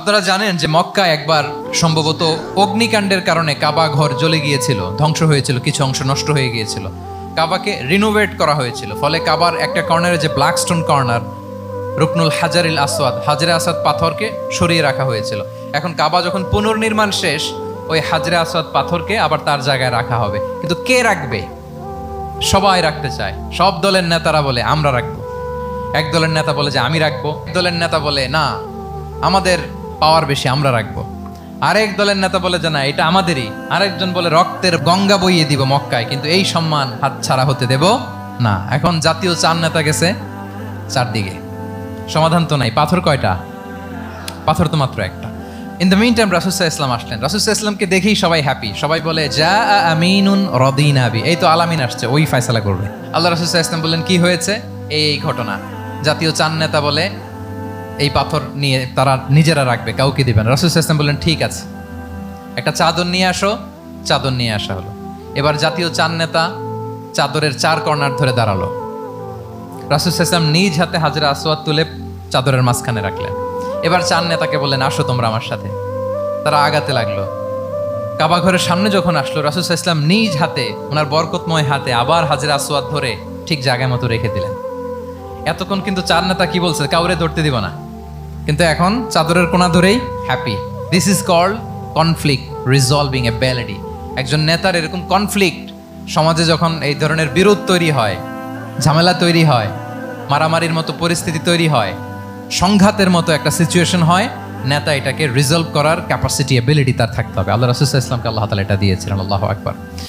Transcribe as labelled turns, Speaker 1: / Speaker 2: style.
Speaker 1: আপনারা জানেন যে মক্কা একবার সম্ভবত অগ্নিকাণ্ডের কারণে কাবা ঘর জ্বলে গিয়েছিল, ধ্বংস হয়েছিল, কিছু অংশ নষ্ট হয়ে গিয়েছিল। কাবাকে রিনোভেট করা হয়েছিল, ফলে কাবার একটা কর্নারে যে ব্ল্যাক স্টোন কর্নার, রুকনুল হাজারিল আসওয়াদ, হাজরে আসওয়াদ পাথরকে সরিয়ে রাখা হয়েছিল। এখন কাবা যখন পুনর্নির্মাণ শেষ, ওই হাজরে আসওয়াদ পাথরকে আবার তার জায়গায় রাখা হবে। কিন্তু কে রাখবে? সবাই রাখতে চায়। সব দলের নেতারা বলে আমরা রাখবো, এক দলের নেতা বলে যে আমি রাখবো, এক দলের নেতা বলে না আমাদের পাওয়ার বেশি, আমরা রাখবো। আরেক দলের নেতা বলে যে না এটা আমাদেরই, আরেকজন বলে রক্তের গঙ্গা বইয়ে দিব মক্কায়, কিন্তু এই সম্মান হাতছাড়া হতে দেব না। এখন জাতীয় চার নেতা গেছে চারদিকে, সমাধান তো নাই। পাথর কয়টা? পাথর তো মাত্র একটা। ইন দ্য মিন টাইম রাসূল সাল্লাল্লাহু আলাইহি ওয়াসাল্লাম আসলেন। রাসূল সাল্লাল্লাহু আলাইহি ওয়াসাল্লামকে দেখেই সবাই হ্যাপি, সবাই বলে যা আমিনুন রাদিনা বি, এই তো আলামিন আসছে, ওই ফয়সালা করবে। আল্লাহ রাসূল সাল্লাল্লাহু আলাইহি ওয়াসাল্লাম বললেন কি হয়েছে? এই ঘটনা। জাতীয় চার নেতা বলে এই পাথর নিয়ে তারা নিজেরা রাখবে, কাউকে দিবেন। রাসূল সাল্লাল্লাহু আলাইহি ওয়াসাল্লাম বললেন ঠিক আছে, একটা চাদর নিয়ে আসো। চাদর নিয়ে আসা হলো। এবার জাতীয় চার নেতা চাদরের চার কর্নার ধরে দাঁড়ালো। রাসূল সাল্লাল্লাহু আলাইহি ওয়াসাল্লাম নিজ হাতে হাজরে আসওয়াদ তুলে চাদরের মাঝখানে রাখলেন। এবার চার নেতাকে বললেন আসো তোমরা আমার সাথে। তারা আগাতে লাগলো। কাবা ঘরের সামনে যখন আসলো, রাসূল সাল্লাল্লাহু আলাইহি ওয়াসাল্লাম নিজ হাতে, ওনার বরকতময় হাতে আবার হাজরে আসওয়াদ ধরে ঠিক জায়গা মতো রেখে দিলেন। এতক্ষণ কিন্তু চার নেতা কি বলছে? কাউরে ধরতে দিব না, কিন্তু এখন চাদরের কোনা ধরেই happy. This is called conflict resolving ability. একজন নেতার এরকম কনফ্লিক্ট, সমাজে যখন এই ধরনের বিরোধ তৈরি হয়, ঝামেলা তৈরি হয়, মারামারির মতো পরিস্থিতি তৈরি হয়, সংঘাতের মতো একটা সিচুয়েশন হয়, নেতা এটাকে রিজলভ করার ক্যাপাসিটি এবিলিটি তার থাকতে হবে। আল্লাহ রাসূল সাল্লাল্লাহু আলাইহি ওয়াসাল্লামকে আল্লাহ তাআলা এটা দিয়েছিলেন। আল্লাহু আকবার।